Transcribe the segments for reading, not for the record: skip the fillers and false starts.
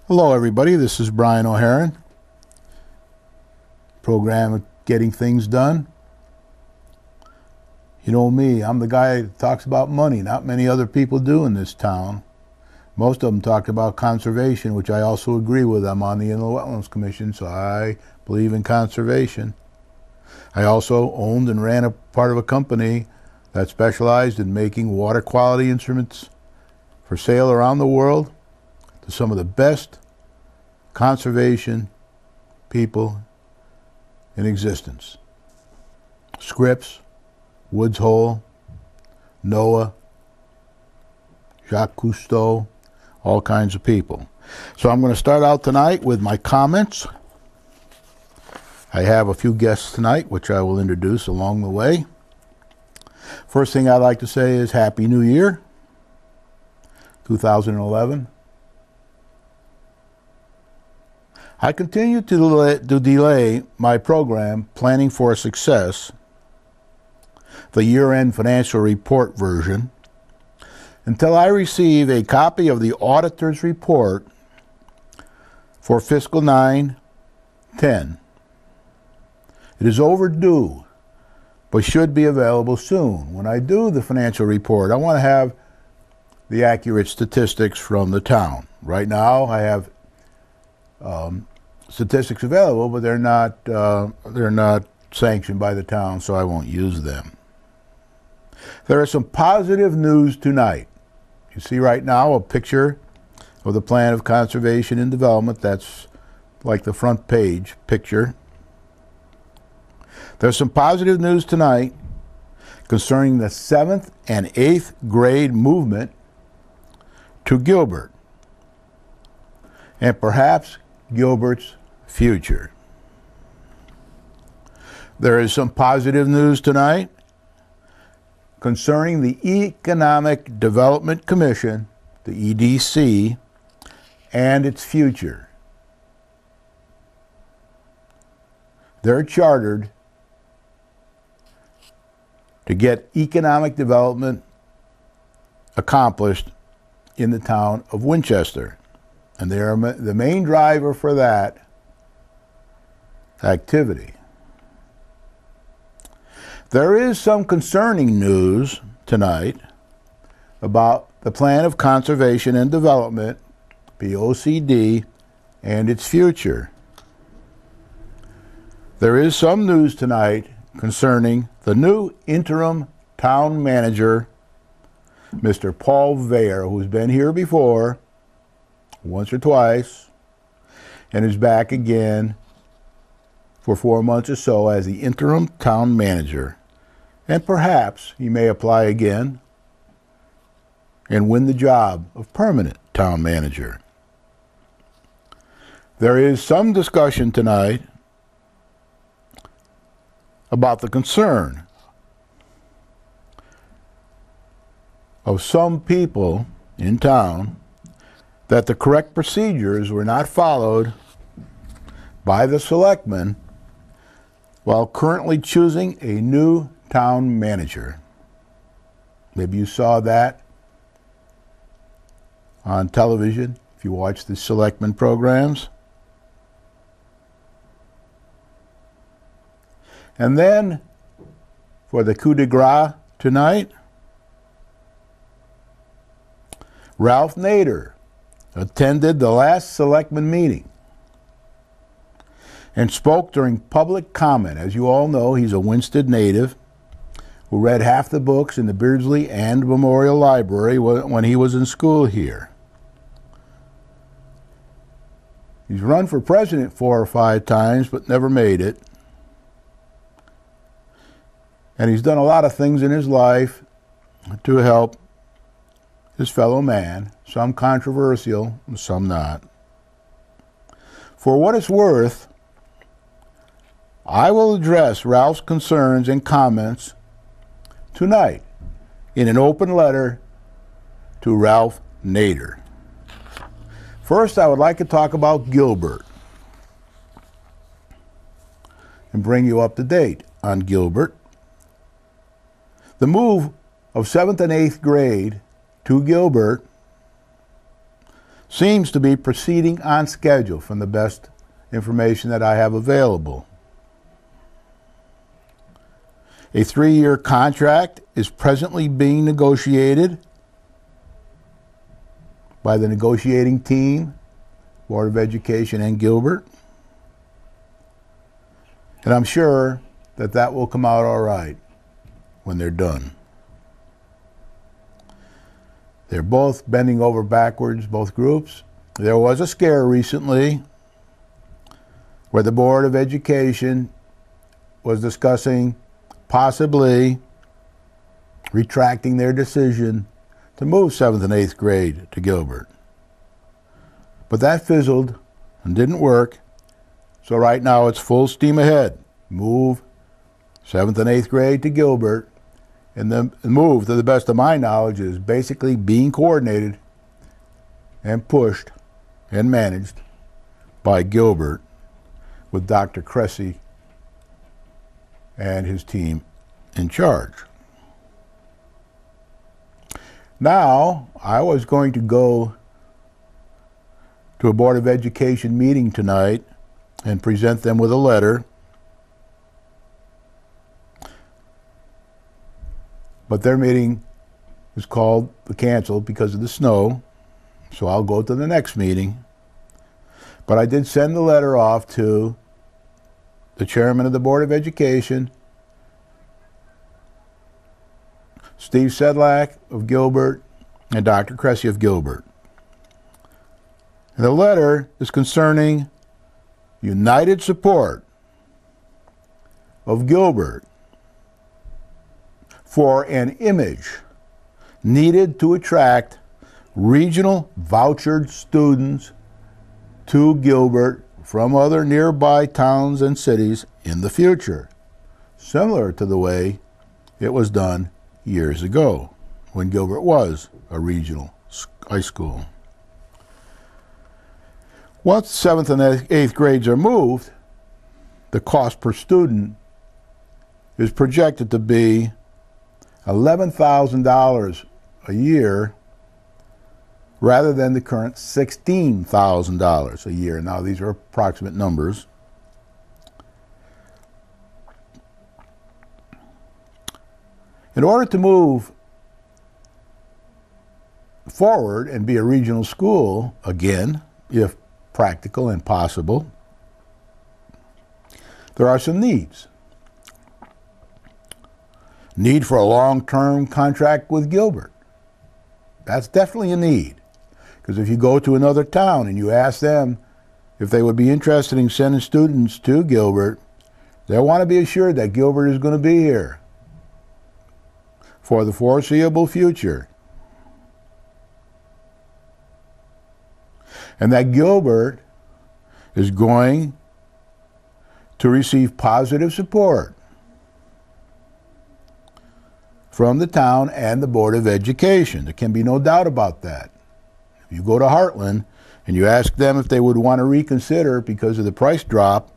Hello everybody, this is Brian O'Haron. Program Getting Things Done. You know me, I'm the guy that talks about money. Not many other people do in this town. Most of them talk about conservation, which I also agree with. I'm on the Inland Wetlands Commission, so I believe in conservation. I also owned and ran a part of a company that specialized in making water quality instruments for sale around the world to some of the best conservation people in existence. Scripps, Woods Hole, Noah, Jacques Cousteau, all kinds of people. So I'm going to start out tonight with my comments. I have a few guests tonight, which I will introduce along the way. First thing I'd like to say is Happy New Year, 2011. I continue to delay my program, Planning for Success, the year-end financial report version, until I receive a copy of the auditor's report for fiscal 9-10. It is overdue, but should be available soon. When I do the financial report, I want to have the accurate statistics from the town. Right now, I have statistics available, but they're not sanctioned by the town, so I won't use them. There is some positive news tonight. You see right now a picture of the plan of conservation and development. That's like the front page picture. There's some positive news tonight concerning the 7th and 8th grade movement to Gilbert, and perhaps Gilbert's future. There is some positive news tonight concerning the Economic Development Commission, the EDC, and its future. They're chartered to get economic development accomplished in the town of Winchester. And they are the main driver for that activity. There is some concerning news tonight about the Plan of Conservation and Development, POCD, and its future. There is some news tonight concerning the new interim town manager, Mr. Paul Vayer, who's been here before, once or twice, and is back again for 4 months or so as the interim town manager. And perhaps he may apply again and win the job of permanent town manager. There is some discussion tonight about the concern of some people in town that the correct procedures were not followed by the selectmen while currently choosing a new town manager. Maybe you saw that on television if you watch the selectmen programs. And then for the coup de grace tonight, Ralph Nader attended the last selectmen meeting and spoke during public comment. As you all know, he's a Winsted native who read half the books in the Beardsley and Memorial Library when he was in school here. He's run for president 4 or 5 times, but never made it. And he's done a lot of things in his life to help his fellow man, some controversial and some not. For what it's worth, I will address Ralph's concerns and comments tonight in an open letter to Ralph Nader. First, I would like to talk about Gilbert and bring you up to date on Gilbert. The move of 7th and 8th grade to Gilbert seems to be proceeding on schedule from the best information that I have available. A 3-year contract is presently being negotiated by the negotiating team, Board of Education and Gilbert. And I'm sure that that will come out all right when they're done. They're both bending over backwards, both groups. There was a scare recently where the Board of Education was discussing possibly retracting their decision to move 7th and 8th grade to Gilbert. But that fizzled and didn't work, so right now it's full steam ahead. Move 7th and 8th grade to Gilbert, and the move, to the best of my knowledge, is basically being coordinated and pushed and managed by Gilbert with Dr. Cressy and his team in charge. Now, I was going to go to a Board of Education meeting tonight and present them with a letter, but their meeting is canceled because of the snow, so I'll go to the next meeting. But I did send the letter off to the chairman of the Board of Education, Steve Sedlak of Gilbert, and Dr. Cressy of Gilbert. And the letter is concerning united support of Gilbert for an image needed to attract regional vouchered students to Gilbert from other nearby towns and cities in the future, similar to the way it was done years ago when Gilbert was a regional high school. Once 7th and 8th grades are moved, the cost per student is projected to be $11,000 a year rather than the current $16,000 a year. Now, these are approximate numbers. In order to move forward and be a regional school, again, if practical and possible, there are some needs. Need for a long-term contract with Gilbert. That's definitely a need. Because if you go to another town and you ask them if they would be interested in sending students to Gilbert, they want to be assured that Gilbert is going to be here for the foreseeable future. And that Gilbert is going to receive positive support from the town and the Board of Education. There can be no doubt about that. If you go to Heartland and you ask them if they would want to reconsider because of the price drop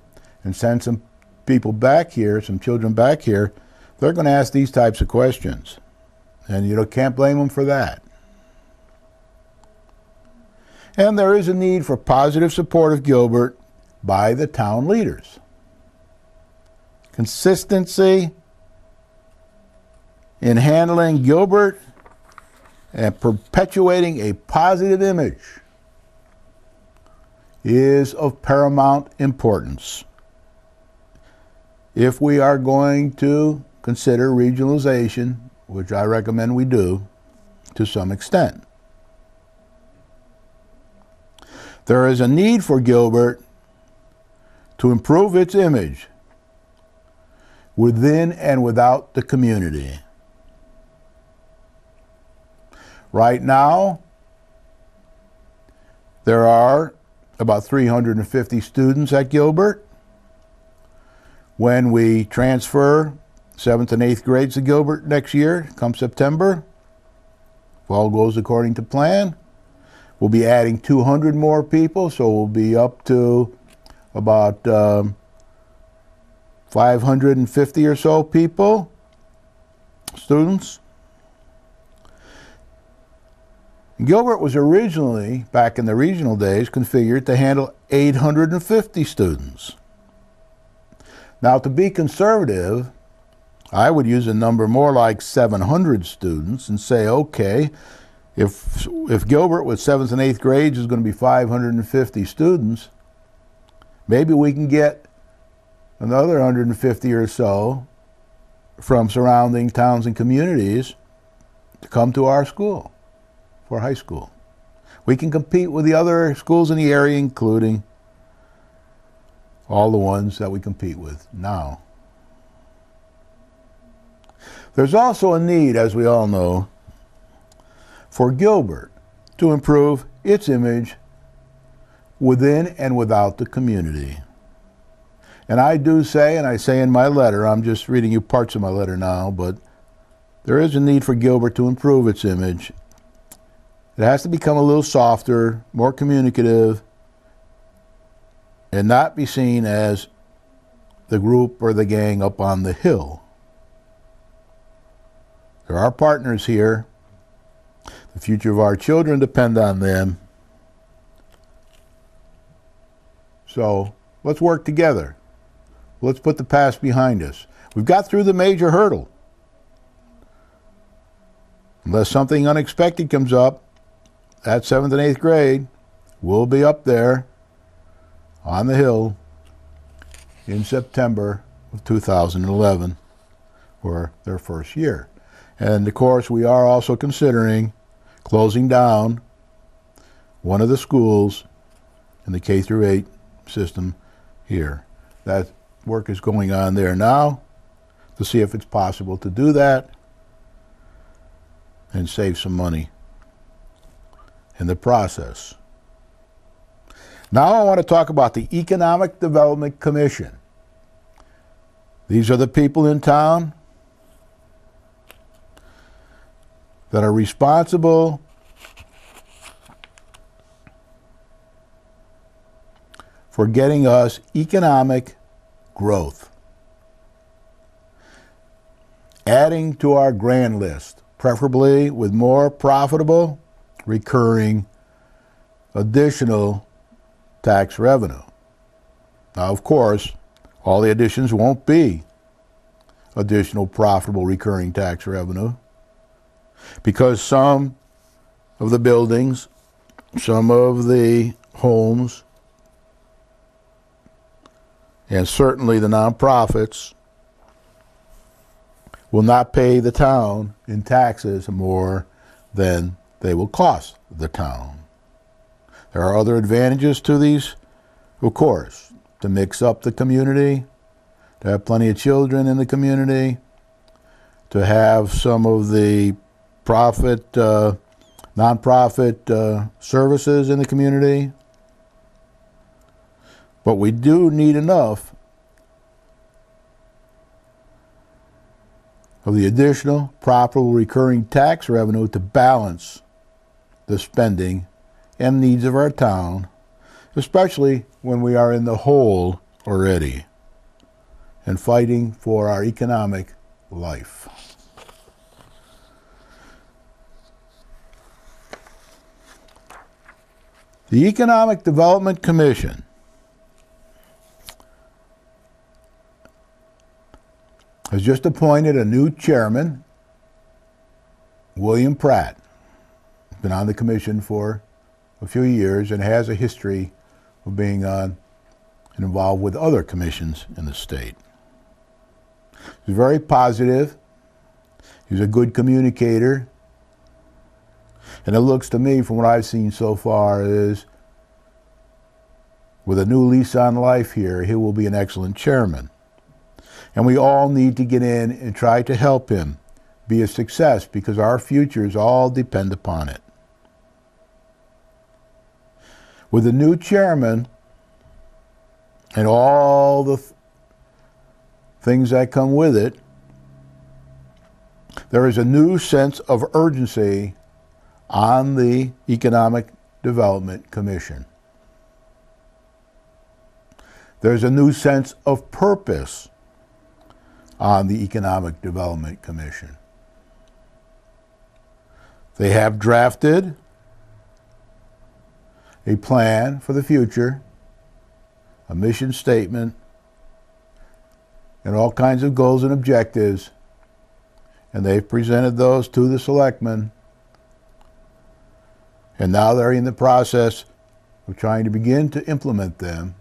and send some people back here, some children back here, they're going to ask these types of questions. And you can't blame them for that. And there is a need for positive support of Gilbert by the town leaders. Consistency in handling Gilbert and perpetuating a positive image is of paramount importance if we are going to consider regionalization, which I recommend we do to some extent. There is a need for Gilbert to improve its image within and without the community. Right now, there are about 350 students at Gilbert. When we transfer 7th and 8th grades to Gilbert next year, come September, if all goes according to plan, we'll be adding 200 more people, so we'll be up to about 550 or so people, students. Gilbert was originally, back in the regional days, configured to handle 850 students. Now, to be conservative, I would use a number more like 700 students and say, okay, if Gilbert with 7th and 8th grades is going to be 550 students, maybe we can get another 150 or so from surrounding towns and communities to come to our school for high school. We can compete with the other schools in the area, including all the ones that we compete with now. There's also a need, as we all know, for Gilbert to improve its image within and without the community. And I do say, and I say in my letter, I'm just reading you parts of my letter now, but there is a need for Gilbert to improve its image. It has to become a little softer, more communicative, and not be seen as the group or the gang up on the hill. There are partners here. The future of our children depend on them. So let's work together. Let's put the past behind us. We've got through the major hurdle. Unless something unexpected comes up, that 7th and 8th grade will be up there on the hill in September of 2011 for their first year. And of course, we are also considering closing down one of the schools in the K through 8 system here. That work is going on there now to see if it's possible to do that and save some money in the process. Now I want to talk about the Economic Development Commission. These are the people in town that are responsible for getting us economic growth, adding to our grand list, preferably with more profitable, recurring, additional tax revenue. Now, of course, all the additions won't be additional profitable recurring tax revenue, because some of the buildings, some of the homes, and certainly the nonprofits will not pay the town in taxes more than they will cost the town. There are other advantages to these, of course, to mix up the community, to have plenty of children in the community, to have some of the nonprofit services in the community. But we do need enough of the additional profitable recurring tax revenue to balance the spending and needs of our town, especially when we are in the hole already and fighting for our economic life. The Economic Development Commission has just appointed a new chairman, William Pratt. He's been on the commission for a few years and has a history of being on and involved with other commissions in the state. He's very positive. He's a good communicator. And it looks to me, from what I've seen so far, is with a new lease on life here, he will be an excellent chairman. And we all need to get in and try to help him be a success, because our futures all depend upon it. With the new chairman and all the things that come with it, there is a new sense of urgency on the Economic Development Commission. There's a new sense of purpose on the Economic Development Commission. They have drafted a plan for the future, a mission statement, and all kinds of goals and objectives, and they've presented those to the selectmen, and now they're in the process of trying to begin to implement them.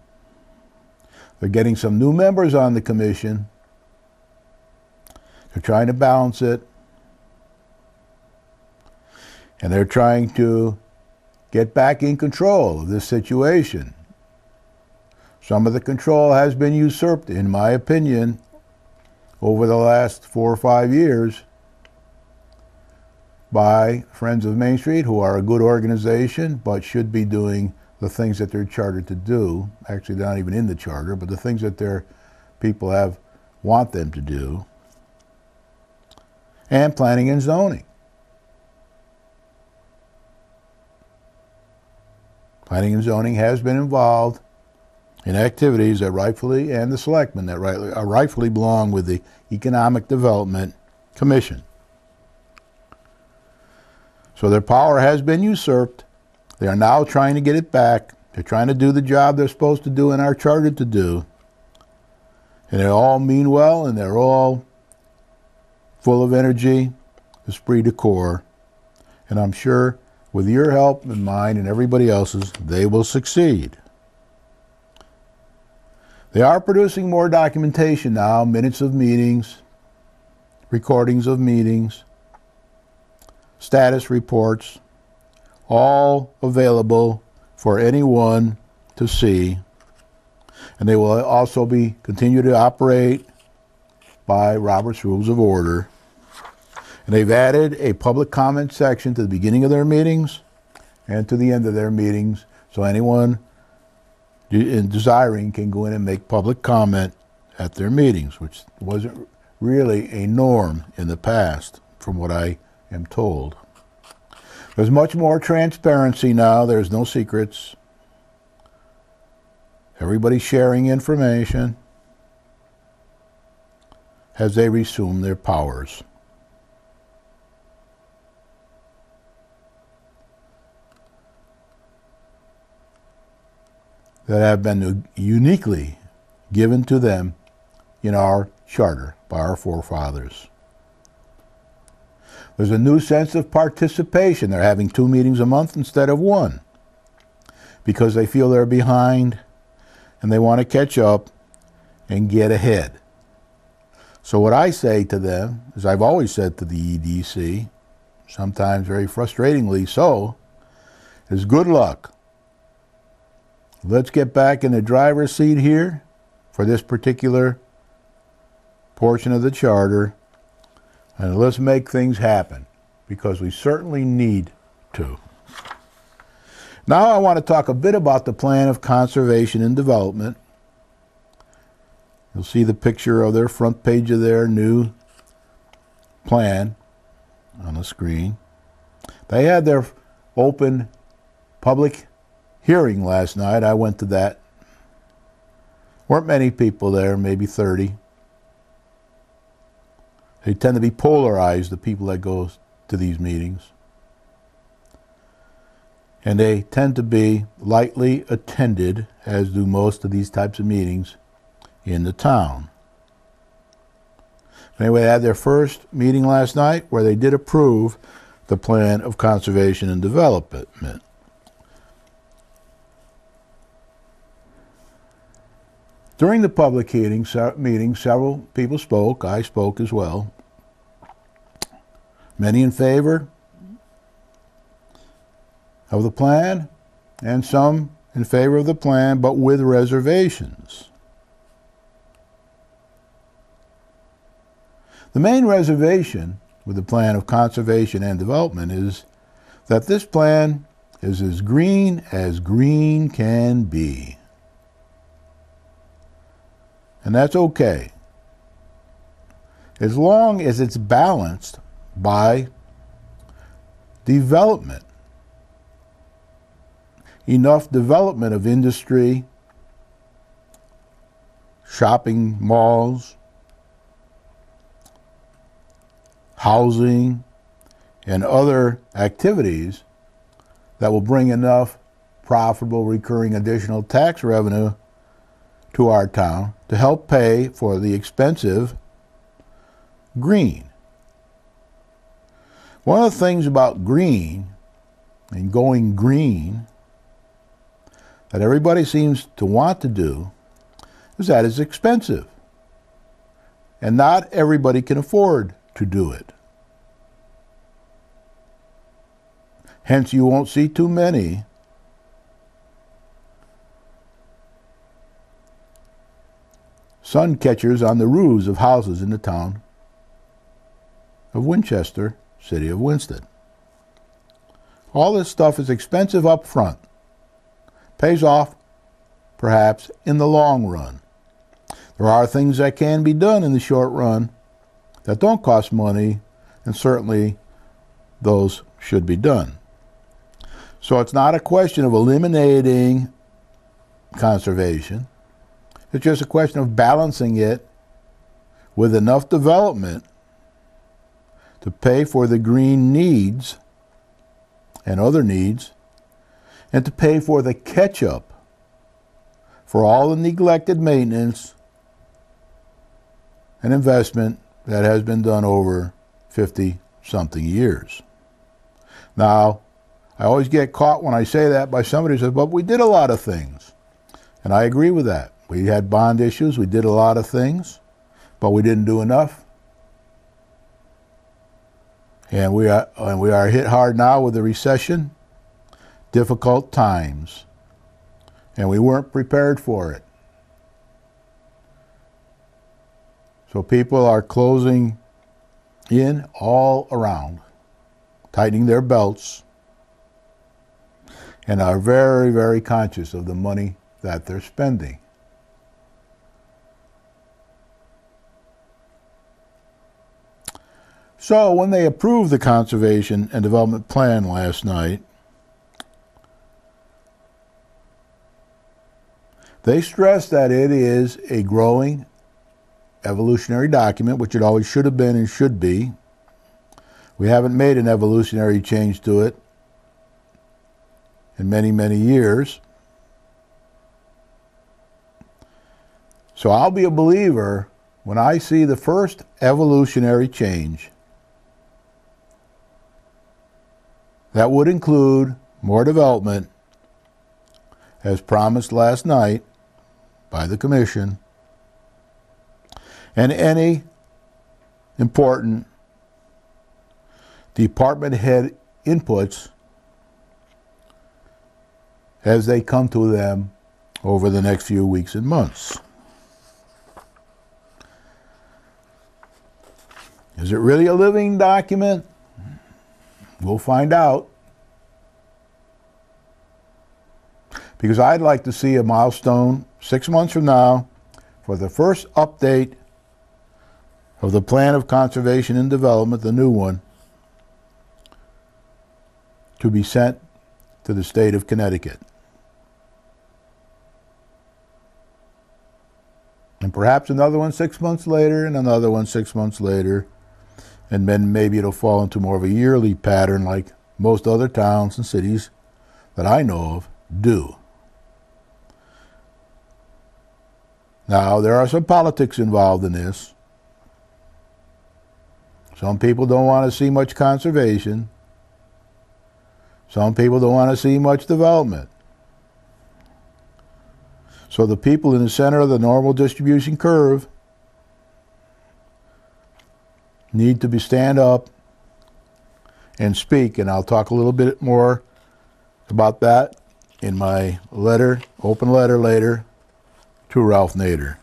They're getting some new members on the commission. They're trying to balance it, and they're trying to get back in control of this situation. Some of the control has been usurped, in my opinion, over the last 4 or 5 years by Friends of Main Street, who are a good organization, but should be doing the things that they're chartered to do. Actually, they're not even in the charter, but the things that their people want them to do. And planning and zoning. Planning and zoning has been involved in activities that rightfully, and the selectmen that rightfully belong with the Economic Development Commission. So their power has been usurped. They are now trying to get it back. They're trying to do the job they're supposed to do and are chartered to do. And they all mean well, and they're all full of energy, esprit de corps. And I'm sure with your help and mine and everybody else's, they will succeed. They are producing more documentation now, minutes of meetings, recordings of meetings, status reports, all available for anyone to see. And they will also continue to operate by Robert's Rules of Order. And they've added a public comment section to the beginning of their meetings and to the end of their meetings, so anyone desiring can go in and make public comment at their meetings, which wasn't really a norm in the past, from what I am told. There's much more transparency now. There's no secrets. Everybody's sharing information as they resume their powers. That have been uniquely given to them in our charter by our forefathers. There's a new sense of participation. They're having 2 meetings a month instead of 1 because they feel they're behind and they want to catch up and get ahead. So what I say to them, as I've always said to the EDC, sometimes very frustratingly so, is good luck. Let's get back in the driver's seat here for this particular portion of the charter, and let's make things happen, because we certainly need to. Now I want to talk a bit about the plan of conservation and development. You'll see the picture of their front page of their new plan on the screen. They had their open public hearing last night. I went to that. Weren't many people there, maybe 30. They tend to be polarized, the people that go to these meetings. And they tend to be lightly attended, as do most of these types of meetings in the town. Anyway, they had their first meeting last night where they did approve the plan of conservation and development. During the public meeting, several people spoke. I spoke as well. Many in favor of the plan, and some in favor of the plan, but with reservations. The main reservation with the plan of conservation and development is that this plan is as green can be. And that's okay, as long as it's balanced by development. Enough development of industry, shopping malls, housing, and other activities that will bring enough profitable, recurring additional tax revenue to our town to help pay for the expensive green. One of the things about green and going green that everybody seems to want to do is that it's expensive. And not everybody can afford to do it. Hence, you won't see too many sun catchers on the roofs of houses in the town of Winchester, city of Winston. All this stuff is expensive up front. Pays off, perhaps, in the long run. There are things that can be done in the short run that don't cost money, and certainly those should be done. So it's not a question of eliminating conservation. It's just a question of balancing it with enough development to pay for the green needs and other needs, and to pay for the catch-up for all the neglected maintenance and investment that has been done over 50-something years. Now, I always get caught when I say that by somebody who says, but we did a lot of things. And I agree with that. We had bond issues, we did a lot of things, but we didn't do enough. And we are hit hard now with the recession, difficult times. And we weren't prepared for it. So people are closing in all around, tightening their belts, and are very, very conscious of the money that they're spending. So when they approved the Conservation and Development Plan last night, they stressed that it is a growing evolutionary document, which it always should have been and should be. We haven't made an evolutionary change to it in many, many years. So I'll be a believer when I see the first evolutionary change that would include more development, as promised last night by the Commission, and any important department head inputs as they come to them over the next few weeks and months. Is it really a living document? We'll find out. Because I'd like to see a milestone 6 months from now for the first update of the Plan of Conservation and Development, the new one, to be sent to the state of Connecticut. And perhaps another one 6 months later, and another one 6 months later, and then maybe it'll fall into more of a yearly pattern like most other towns and cities that I know of do. Now, there are some politics involved in this. Some people don't want to see much conservation. Some people don't want to see much development. So the people in the center of the normal distribution curve need to stand up and speak, and I'll talk a little bit more about that in my letter, open letter later, to Ralph Nader.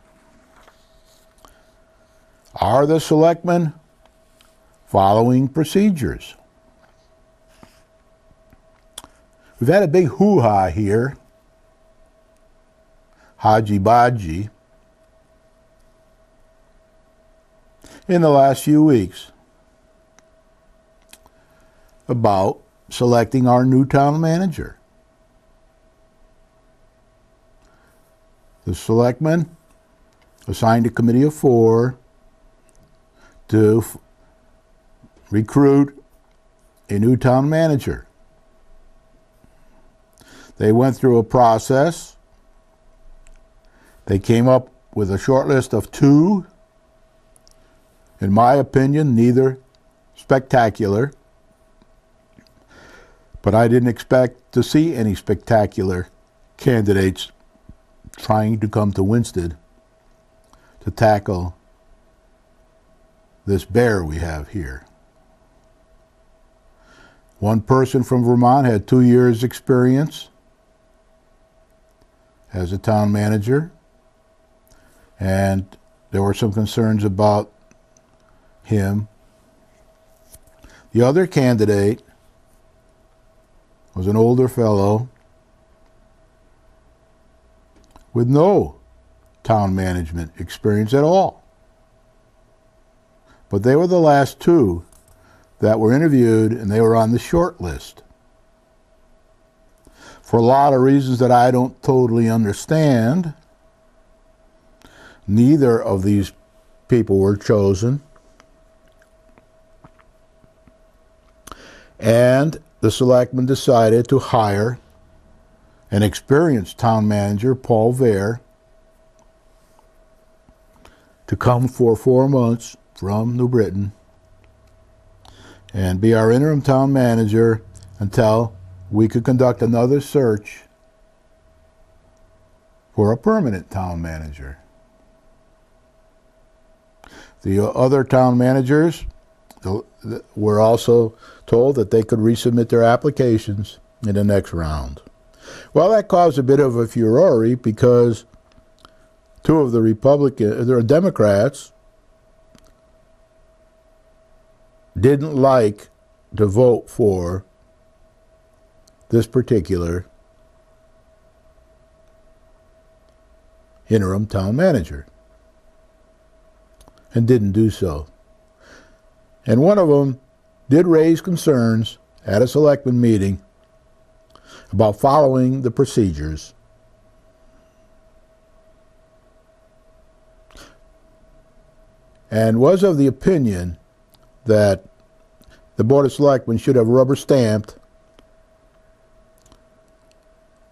Are the selectmen following procedures? We've had a big hoo-ha here, Haji-baji, in the last few weeks about selecting our new town manager. The selectmen assigned a committee of 4 to recruit a new town manager. They went through a process. They came up with a short list of 2. In my opinion, neither spectacular. But I didn't expect to see any spectacular candidates trying to come to Winsted to tackle this bear we have here. One person from Vermont had 2 years experience as a town manager, and there were some concerns about him. The other candidate was an older fellow with no town management experience at all. But they were the last 2 that were interviewed, and they were on the short list. For a lot of reasons that I don't totally understand, neither of these people were chosen. And the selectmen decided to hire an experienced town manager, Paul Vare, to come for 4 months from New Britain and be our interim town manager until we could conduct another search for a permanent town manager. The other town managers were also told that they could resubmit their applications in the next round. Well, that caused a bit of a furore because 2 of the Democrats didn't like to vote for this particular interim town manager and didn't do so. And one of them did raise concerns at a selectman meeting about following the procedures. And was of the opinion that the Board of Selectmen should have rubber stamped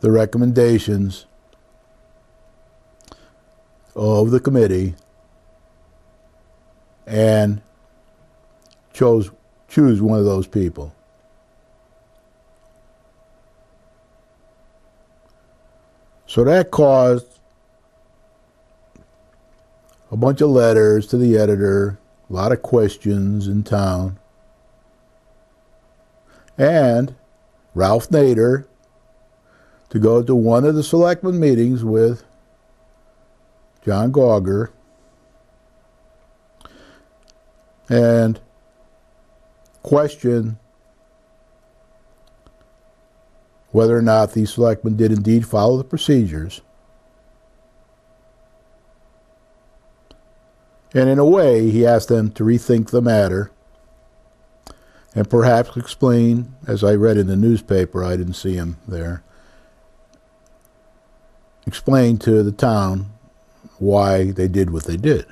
the recommendations of the committee and choose one of those people. So that caused a bunch of letters to the editor, a lot of questions in town. And Ralph Nader to go to one of the selectmen meetings with John Gauger and question whether or not these selectmen did indeed follow the procedures. And in a way, he asked them to rethink the matter and perhaps explain, as I read in the newspaper, I didn't see him there, explain to the town why they did what they did.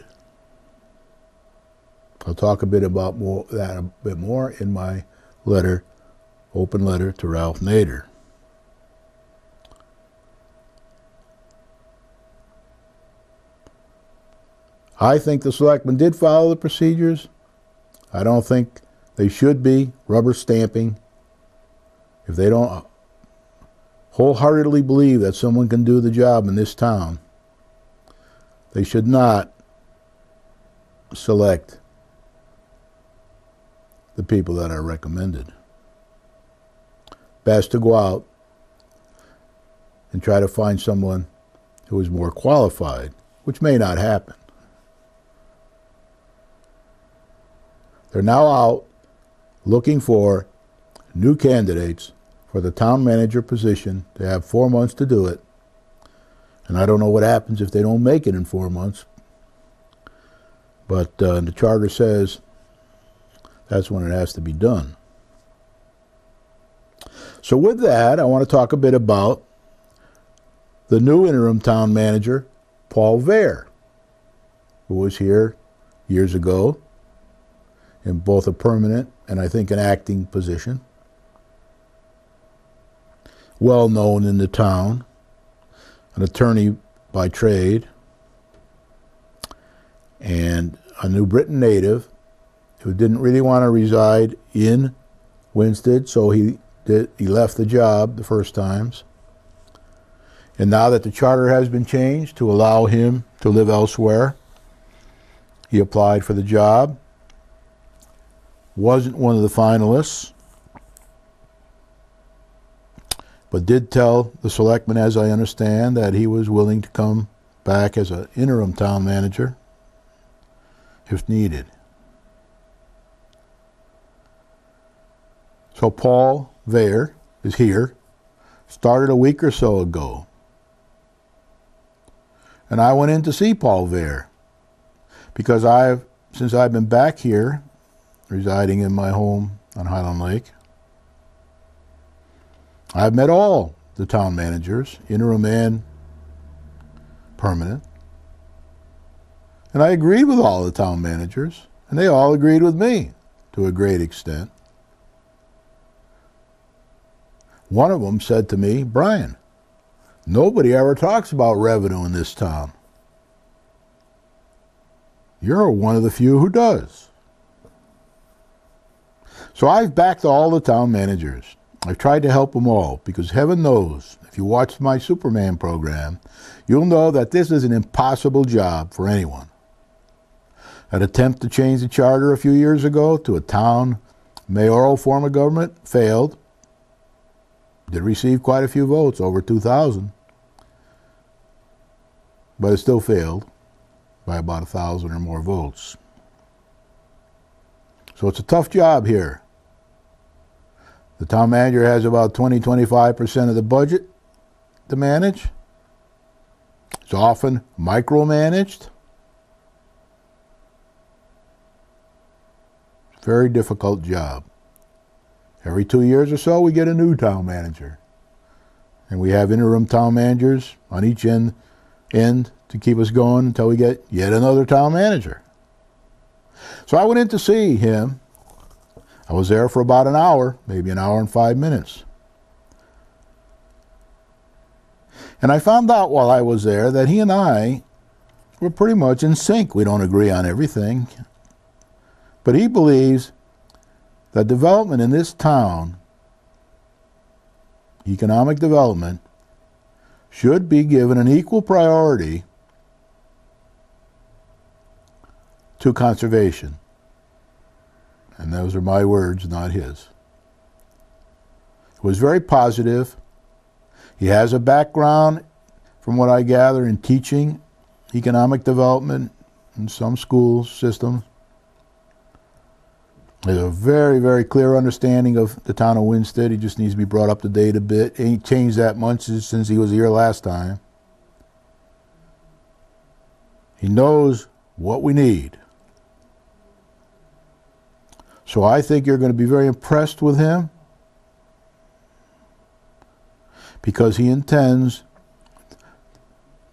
I'll talk a bit about that a bit more in my letter, open letter to Ralph Nader. I think the selectmen did follow the procedures. I don't think they should be rubber stamping. If they don't wholeheartedly believe that someone can do the job in this town, they should not select the people that are recommended. Best to go out and try to find someone who is more qualified, which may not happen. They're now out looking for new candidates for the town manager position. They have 4 months to do it. And I don't know what happens if they don't make it in 4 months. But the charter says that's when it has to be done. So with that, I want to talk a bit about the new interim town manager, Paul Vare, who was here years ago in both a permanent and I think an acting position. well known in the town, an attorney by trade, and a New Britain native who didn't really want to reside in Winsted, so he left the job the first times. And now that the charter has been changed to allow him to live elsewhere, he applied for the job, wasn't one of the finalists, but did tell the selectmen, as I understand, that he was willing to come back as an interim town manager if needed. So Paul Vair is here, started a week or so ago. And I went in to see Paul Vair because since I've been back here, residing in my home on Highland Lake, I've met all the town managers, interim and permanent. And I agreed with all the town managers, and they all agreed with me to a great extent. One of them said to me, "Brian, nobody ever talks about revenue in this town. You're one of the few who does." So I've backed all the town managers. I've tried to help them all because heaven knows, if you watch my Superman program, you'll know that this is an impossible job for anyone. An attempt to change the charter a few years ago to a town mayoral form of government failed. Did receive quite a few votes, over 2,000, but it still failed by about 1,000 or more votes. So it's a tough job here. The town manager has about 20-25% of the budget to manage. It's often micromanaged. It's a very difficult job. Every 2 years or so, we get a new town manager. And we have interim town managers on each end to keep us going until we get yet another town manager. So I went in to see him. I was there for about an hour, maybe an hour and 5 minutes. And I found out while I was there that he and I were pretty much in sync. We don't agree on everything. But he believes that development in this town, economic development, should be given an equal priority to conservation. And those are my words, not his. It was very positive. He has a background, from what I gather, in teaching economic development in some school systems. He has a very, very clear understanding of the town of Winsted. He just needs to be brought up to date a bit. Ain't changed that much since he was here last time. He knows what we need. So I think you're going to be very impressed with him because he intends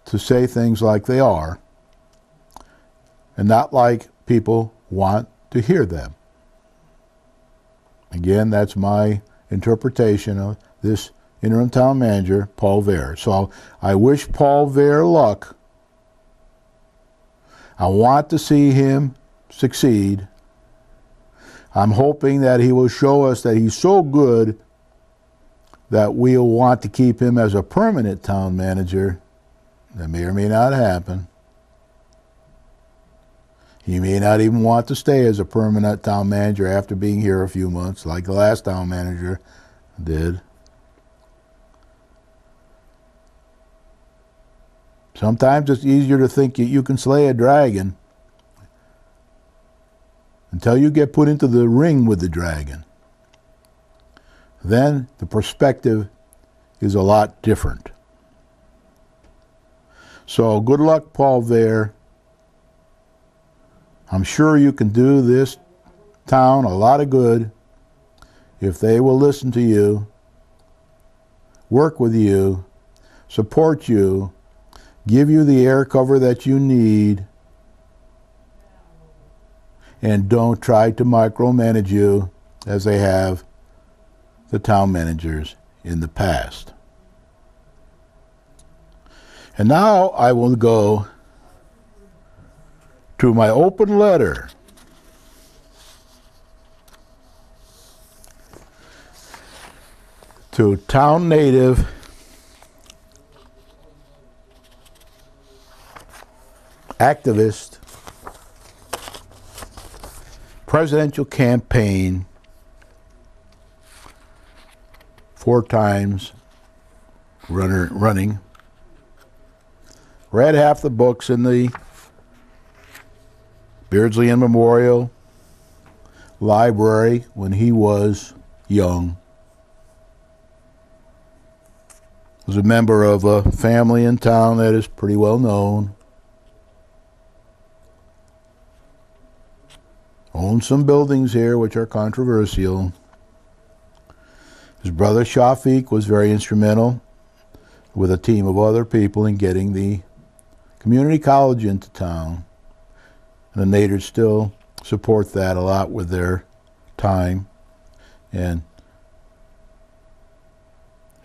to say things like they are and not like people want to hear them. Again, that's my interpretation of this interim town manager, Paul Vair. So I wish Paul Vair luck. I want to see him succeed. I'm hoping that he will show us that he's so good that we'll want to keep him as a permanent town manager. That may or may not happen. He may not even want to stay as a permanent town manager after being here a few months, like the last town manager did. Sometimes it's easier to think that you can slay a dragon until you get put into the ring with the dragon. Then the perspective is a lot different. So good luck, Paul Vair. I'm sure you can do this town a lot of good if they will listen to you, work with you, support you, give you the air cover that you need, and don't try to micromanage you as they have the town managers in the past. And now I will go to my open letter to town native activist presidential campaign 4 times running. Read half the books in the Beardsley Inn Memorial Library when he was young. Was a member of a family in town that is pretty well known. Owns some buildings here which are controversial. His brother Shafiq was very instrumental with a team of other people in getting the community college into town. And the Naders still support that a lot with their time and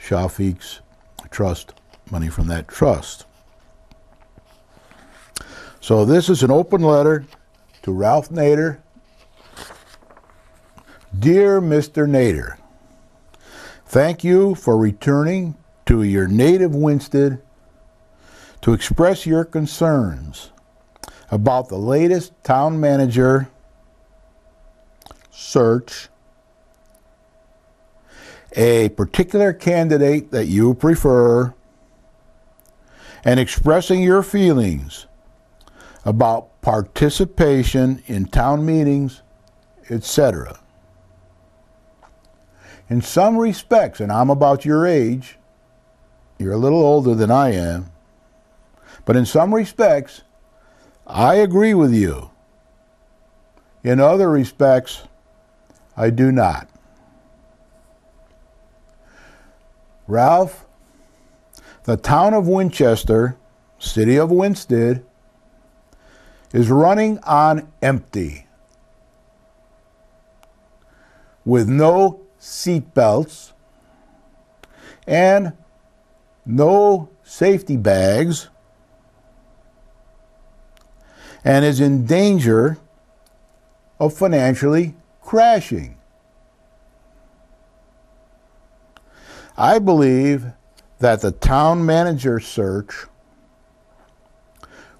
Shafiq's trust, money from that trust. So this is an open letter to Ralph Nader. Dear Mr. Nader, thank you for returning to your native Winsted to express your concerns about the latest town manager search, a particular candidate that you prefer, and expressing your feelings about participation in town meetings, etc. In some respects, and I'm about your age, you're a little older than I am, but in some respects, I agree with you. In other respects, I do not. Ralph, the town of Winchester, city of Winsted, is running on empty, with no seat belts and no safety bags, and is in danger of financially crashing. I believe that the town manager search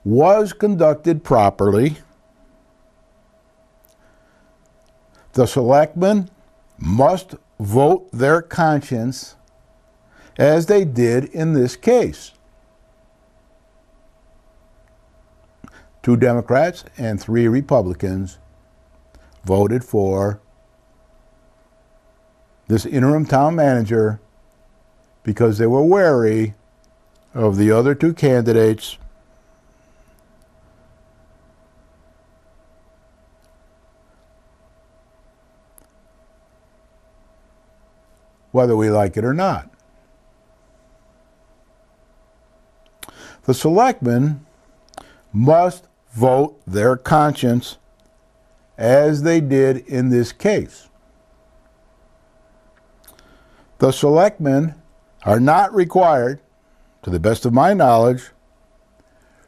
was conducted properly. The selectmen must vote their conscience as they did in this case. 2 Democrats and 3 Republicans voted for this interim town manager because they were wary of the other 2 candidates whether we like it or not. The selectmen must vote their conscience as they did in this case. The selectmen are not required, to the best of my knowledge,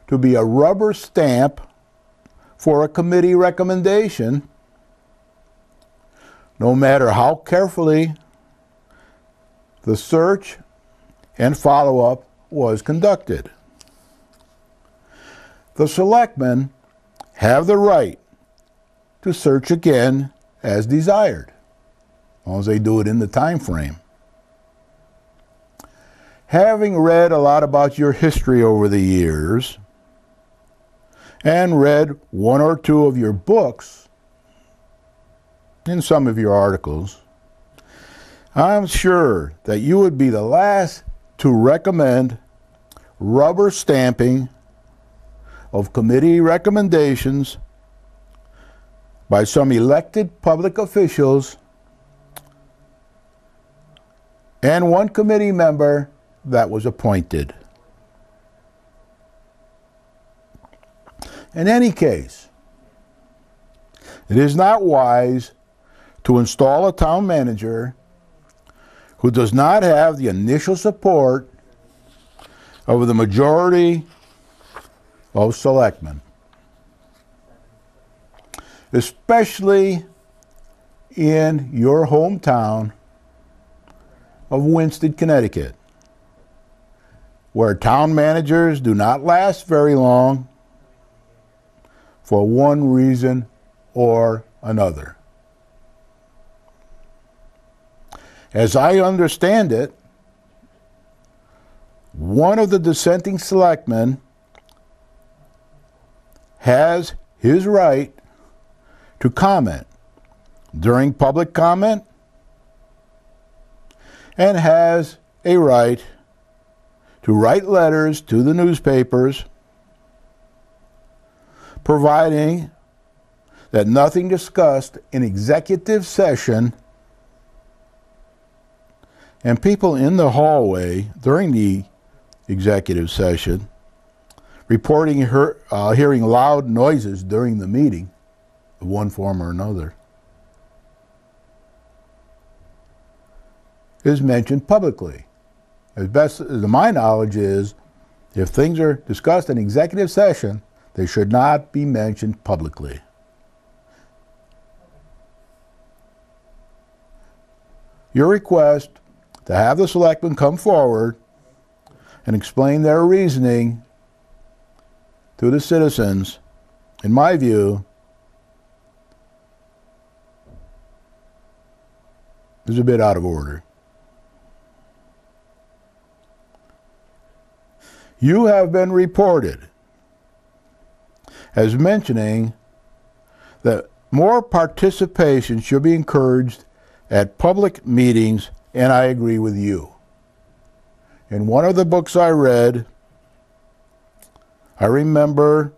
to be a rubber stamp for a committee recommendation, no matter how carefully the search and follow-up was conducted. The selectmen have the right to search again as desired, as long as they do it in the time frame. Having read a lot about your history over the years and read 1 or 2 of your books and some of your articles, I'm sure that you would be the last to recommend rubber stamping of committee recommendations by some elected public officials and 1 committee member that was appointed. In any case, it is not wise to install a town manager who does not have the initial support of the majority of selectmen, especially in your hometown of Winston, Connecticut, where town managers do not last very long for one reason or another. As I understand it, one of the dissenting selectmen has his right to comment during public comment and has a right to write letters to the newspapers providing that nothing discussed in executive session and people in the hallway during the executive session reporting hearing loud noises during the meeting of one form or another is mentioned publicly. As best as my knowledge is, if things are discussed in executive session, they should not be mentioned publicly. Your request to have the selectmen come forward and explain their reasoning to the citizens, in my view, is a bit out of order. You have been reported as mentioning that more participation should be encouraged at public meetings, and I agree with you. In one of the books I read, I remember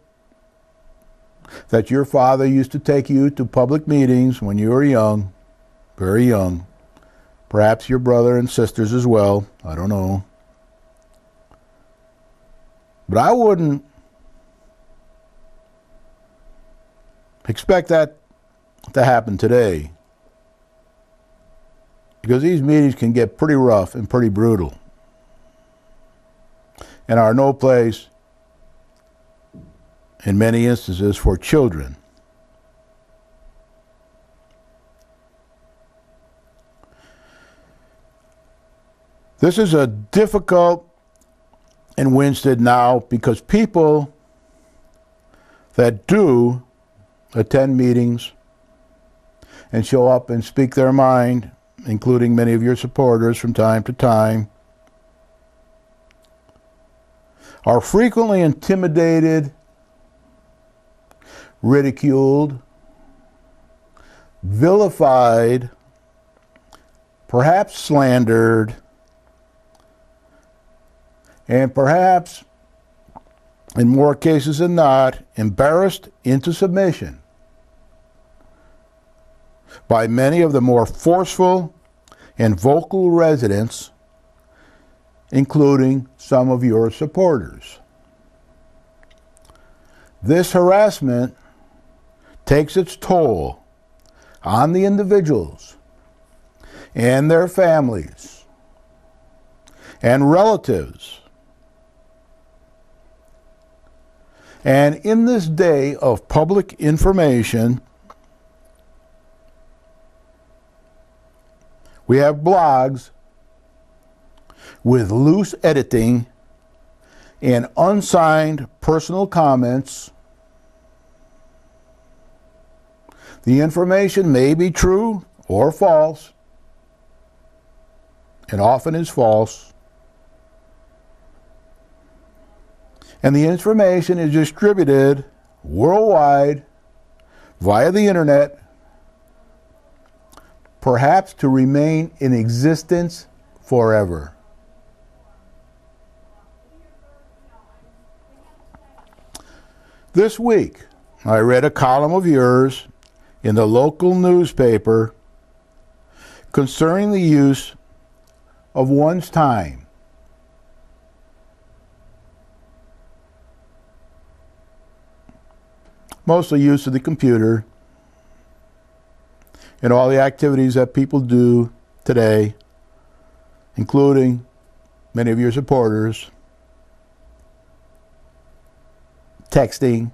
that your father used to take you to public meetings when you were young, very young. Perhaps your brother and sisters as well, I don't know. But I wouldn't expect that to happen today, because these meetings can get pretty rough and pretty brutal and are no place in many instances for children. This is a difficult in Winston now because people that do attend meetings and show up and speak their mind, including many of your supporters from time to time, are frequently intimidated, ridiculed, vilified, perhaps slandered, and perhaps, in more cases than not, embarrassed into submission by many of the more forceful and vocal residents, including some of your supporters. This harassment takes its toll on the individuals and their families and relatives. And in this day of public information, we have blogs with loose editing and unsigned personal comments. The information may be true or false, and often is false. And the information is distributed worldwide via the internet, perhaps to remain in existence forever. This week, I read a column of yours in the local newspaper concerning the use of one's time. Mostly use of the computer and all the activities that people do today, including many of your supporters, texting,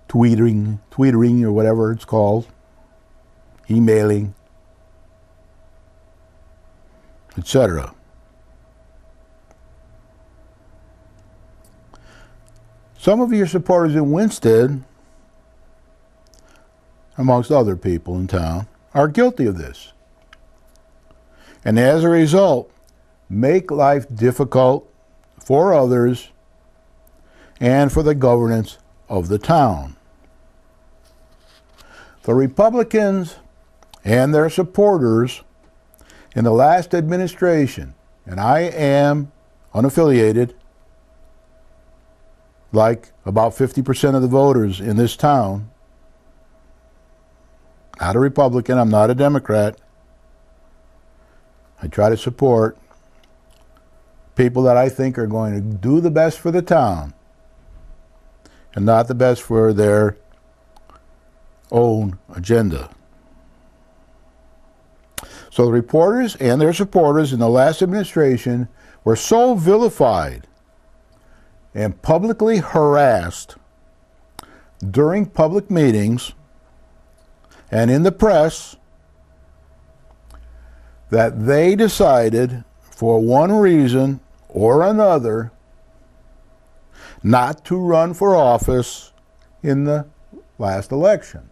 tweetering or whatever it's called, emailing, etc. Some of your supporters in Winsted, amongst other people in town, are guilty of this. And as a result, make life difficult for others and for the governance of the town. The Republicans and their supporters in the last administration, and I am unaffiliated, like about 50% of the voters in this town, not a Republican, I'm not a Democrat. I try to support people that I think are going to do the best for the town and not the best for their own agenda. So the reporters and their supporters in the last administration were so vilified and publicly harassed during public meetings and in the press that they decided, for one reason or another, not to run for office in the last election.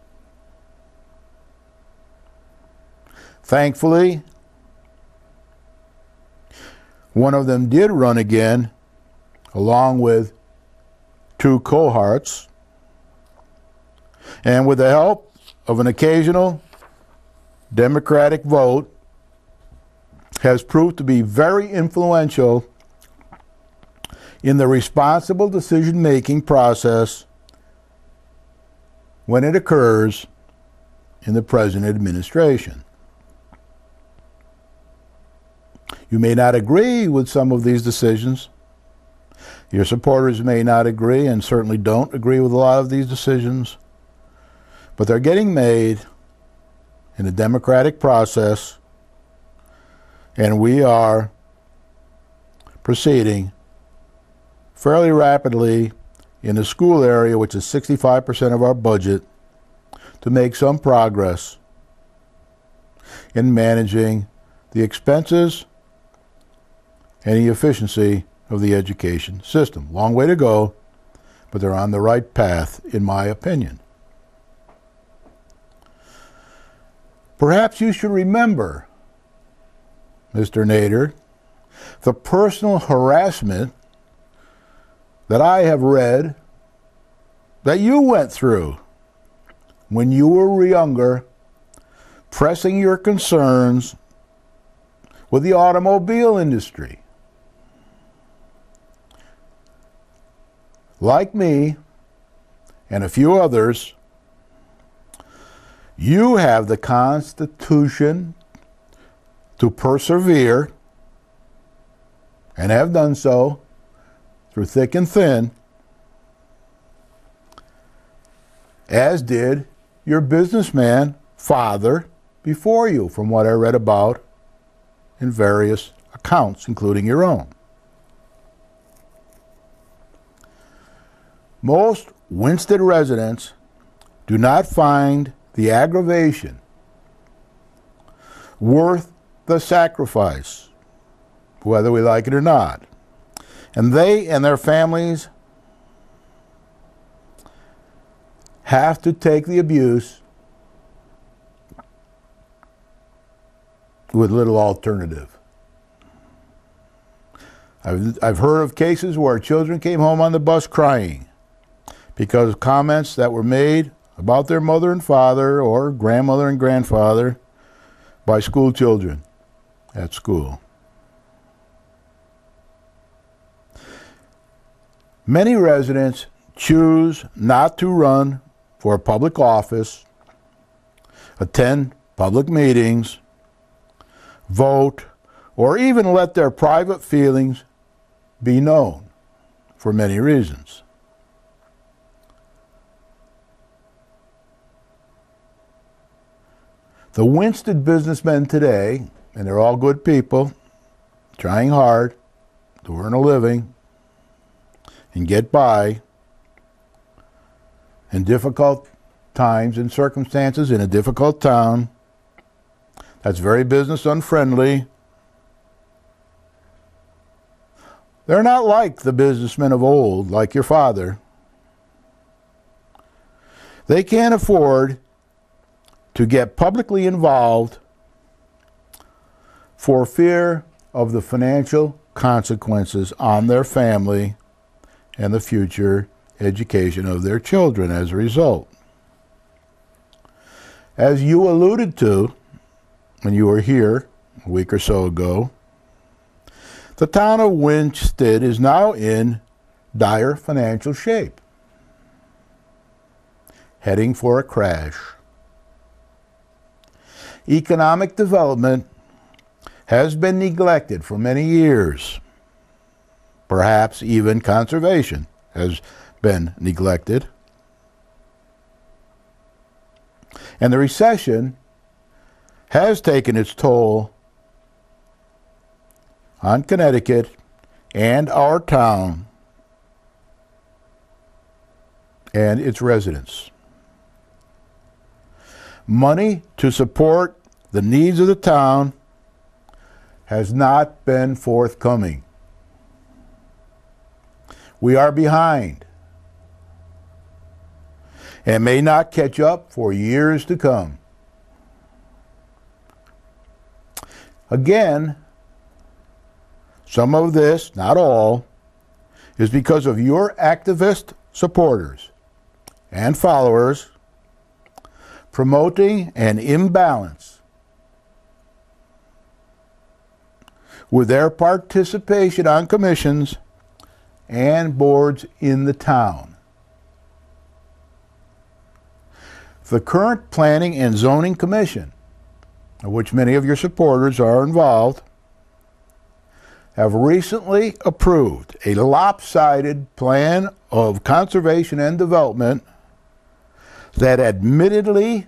Thankfully, one of them did run again, along with two cohorts, and with the help of an occasional Democratic vote, has proved to be very influential in the responsible decision-making process when it occurs in the present administration. You may not agree with some of these decisions. Your supporters may not agree and certainly don't agree with a lot of these decisions, but they're getting made in a democratic process, and we are proceeding fairly rapidly in the school area, which is 65% of our budget, to make some progress in managing the expenses and the efficiency of the education system. Long way to go, but they're on the right path, in my opinion. Perhaps you should remember, Mr. Nader, the personal harassment that I have read that you went through when you were younger, pressing your concerns with the automobile industry. Like me and a few others, you have the constitution to persevere, and have done so through thick and thin, as did your businessman father before you, from what I read about in various accounts, including your own. Most Winsted residents do not find the aggravation worth the sacrifice, whether we like it or not. And they and their families have to take the abuse with little alternative. I've heard of cases where children came home on the bus crying because of comments that were made about their mother and father or grandmother and grandfather by school children at school. Many residents choose not to run for public office, attend public meetings, vote, or even let their private feelings be known for many reasons. The Winsted businessmen today, and they're all good people, trying hard to earn a living and get by, in difficult times and circumstances in a difficult town that's very business unfriendly. They're not like the businessmen of old, like your father. They can't afford to get publicly involved for fear of the financial consequences on their family and the future education of their children as a result. As you alluded to when you were here a week or so ago, the town of Winsted is now in dire financial shape, heading for a crash. Economic development has been neglected for many years. Perhaps even conservation has been neglected. And the recession has taken its toll on Connecticut and our town and its residents. Money to support the needs of the town has not been forthcoming. We are behind and may not catch up for years to come. Again, some of this, not all, is because of your activist supporters and followers promoting an imbalance with their participation on commissions and boards in the town. The current Planning and Zoning Commission, of which many of your supporters are involved, have recently approved a lopsided plan of conservation and development that admittedly,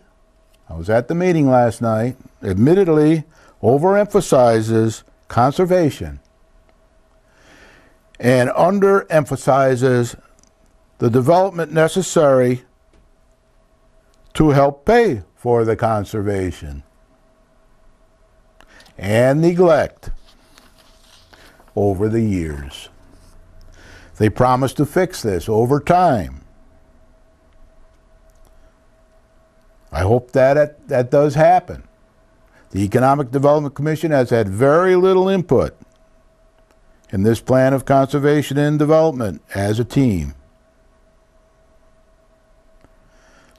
I was at the meeting last night, admittedly overemphasizes conservation and underemphasizes the development necessary to help pay for the conservation, and neglect over the years. They promised to fix this over time. I hope that that does happen. The Economic Development Commission has had very little input in this plan of conservation and development as a team.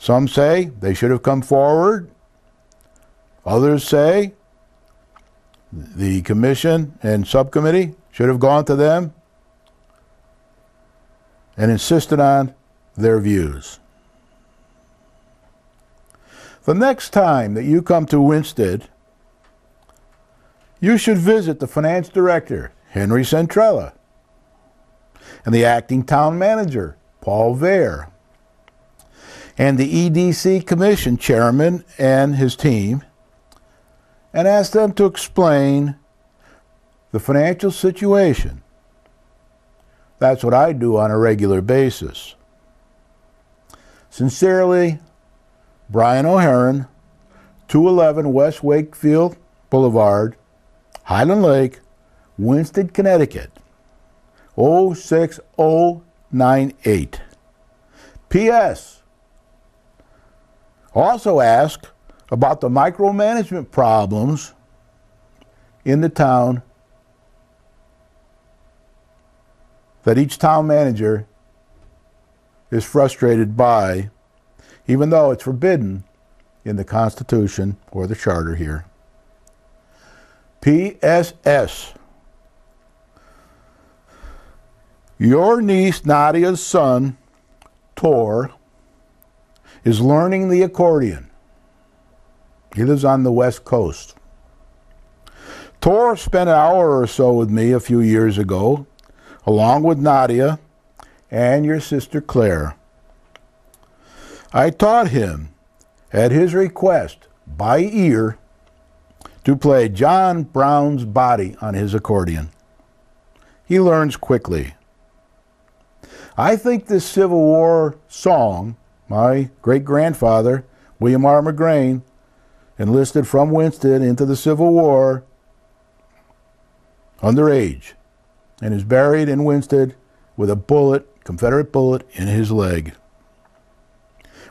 Some say they should have come forward. Others say the commission and subcommittee should have gone to them and insisted on their views. The next time that you come to Winsted, you should visit the finance director, Henry Centrella, and the acting town manager, Paul Vare, and the EDC Commission chairman and his team, and ask them to explain the financial situation. That's what I do on a regular basis. Sincerely, Brian O'Haron, 211 West Wakefield Boulevard, Highland Lake, Winsted, Connecticut, 06098. P.S. Also ask about the micromanagement problems in the town that each town manager is frustrated by, even though it's forbidden in the Constitution or the Charter here. P.S.S. Your niece Nadia's son, Tor, is learning the accordion. He lives on the West Coast. Tor spent an hour or so with me a few years ago, along with Nadia and your sister Claire. I taught him, at his request, by ear, to play John Brown's Body on his accordion. He learns quickly. I think this Civil War song my great-grandfather, William R. McGrain, enlisted from Winston into the Civil War underage and is buried in Winston with a bullet, Confederate bullet, in his leg.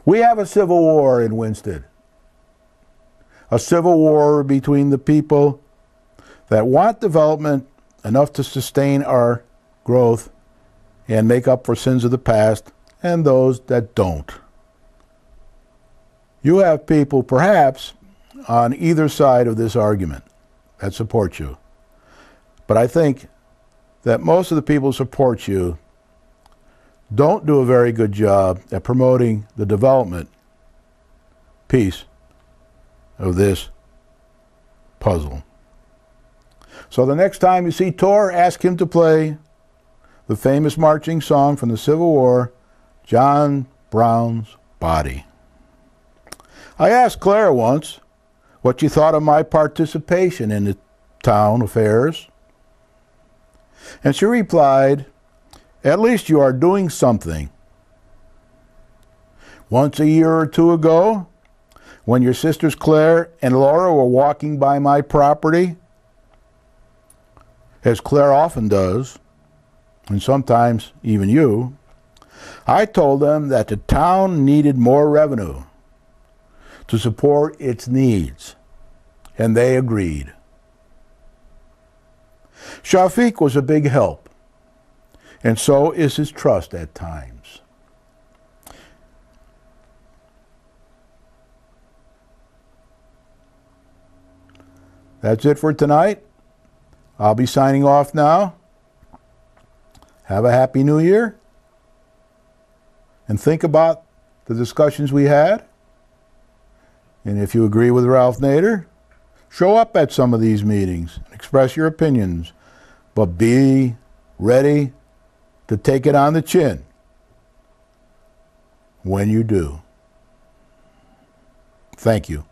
We have a civil war in Winston. A civil war between the people that want development enough to sustain our growth and make up for sins of the past, and those that don't. You have people, perhaps, on either side of this argument that support you. But I think that most of the people who support you don't do a very good job at promoting the development piece of this puzzle. So the next time you see Tor, ask him to play the famous marching song from the Civil War, John Brown's Body. I asked Claire once what she thought of my participation in the town affairs, and she replied, "At least you are doing something." Once a year or two ago, when your sisters Claire and Laura were walking by my property, as Claire often does, and sometimes even you, I told them that the town needed more revenue to support its needs, and they agreed. Shafiq was a big help, and so is his trust at times. That's it for tonight. I'll be signing off now. Have a happy new year. And think about the discussions we had. And if you agree with Ralph Nader, show up at some of these meetings and express your opinions. But be ready to take it on the chin when you do. Thank you.